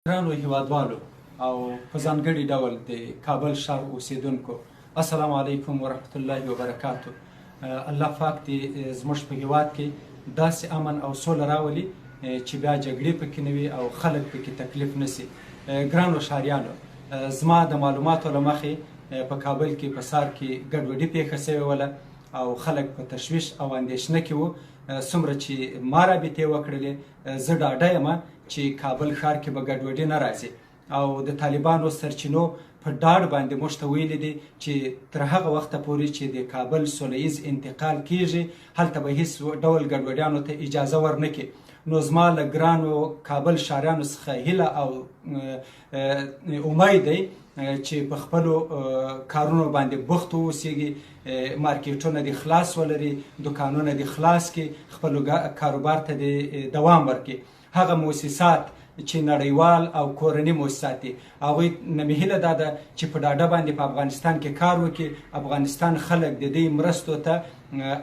ګرانو هیوادوالو او په ځانګړي ډول د کابل ښار اوسیدونکو السلام علیکم ورحمت الله وبرکاتو. الله پاک دې زموږ په هیواد کې داسې امن او سوله راولي چې بیا جګړې پکې نه وي او خلک پکې تکلیف نه سي. ګرانو ښاریانو، زما د معلوماتو له مخې په کابل کې په سار کې ګډوډي پیښه سوې وله او خلک په تشویش او اندېښنه کې وو. څومره چې ما رابطې وکړلې زه ډاډه یم چې کابل ښار کې به ګډوډي نه راځي او د طالبانو سرچینو په ډاډ باندې موږ ته ویلي دي چې تر هغه وخته پورې چې د کابل سوله ییز انتقال کیږي هلته به هیڅ ډول ګډوډیانو ته اجازه ورنکړي. نو زما له ګرانو کابل ښاریانو څخه هیله او امید دی چې په خپلو کارونو باندې بوخت واوسیږي، مارکیټونه دې خلاص ولري، دکانونه دې خلاص کړي، خپلو کاروبار ته دې دوام ورکړي. هغه مؤسسات چې نړیوال او کورني موسسات دي هغوی نه مې هیله دا ده چې په ډاډه باندې په افغانستان کې کار وکړي. افغانستان خلک د دې مرستو ته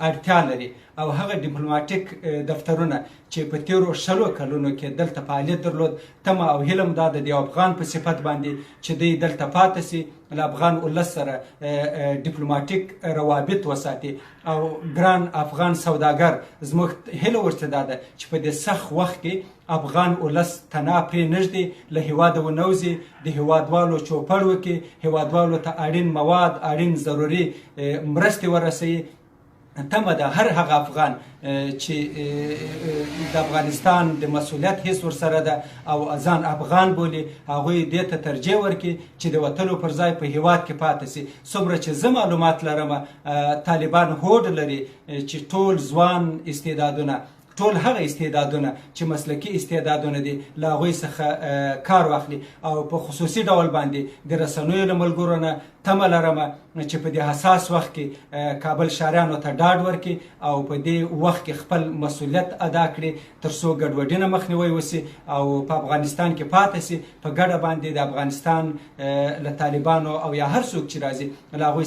اړتیا لري او هغه ډیپلوماټیک دفترونه چې په تیرو شلو کلونو کې دلته فعالیت درلود، تمه او هیله م دا د یو افغان په صفت باندې چې دوی دلته پاتې سي، له افغان ولس سره ډیپلوماټیک روابط وساتي. او ګران افغان سوداګر، زموږ هیله ورته دا ده چې په دې سخت وخت کې افغان ولس تنها پرې نږدې له هیواده ونوځي، د هیوادوالو چوپړ وکړي، هیوادوالو ته اړین مواد، اړین ضروري مرستې ورسوي. تمه ده هر هغه افغان چې د افغانستان د مسؤلیت حس ورسره ده او ځان افغان بولي، هغوی دې ته ترجیح ورکړي چې د وتلو پر ځای په هیواد کې پاتې سي. څومره چې زه معلومات لرم طالبان هوډ لري چې ټول ځوان استعدادونه، ټول هغه استعدادونه چې مسلکي استعدادونه دي له هغوی څخه کار واخلي. او په خصوصي ډول باندې د رسنیو له ملګرو نه تمه لرم چې په دې حساس وخت کې کابل ښاریانو ته ډاډ ورکړي او په دې وخت کې خپل مسؤلیت ادا کړي تر څو ګډوډي نه مخنیوی وسي او په افغانستان کې پاتې سي. په ګډه باندې د افغانستان له طالبانو او یا هر څوک چې راځي له هغوی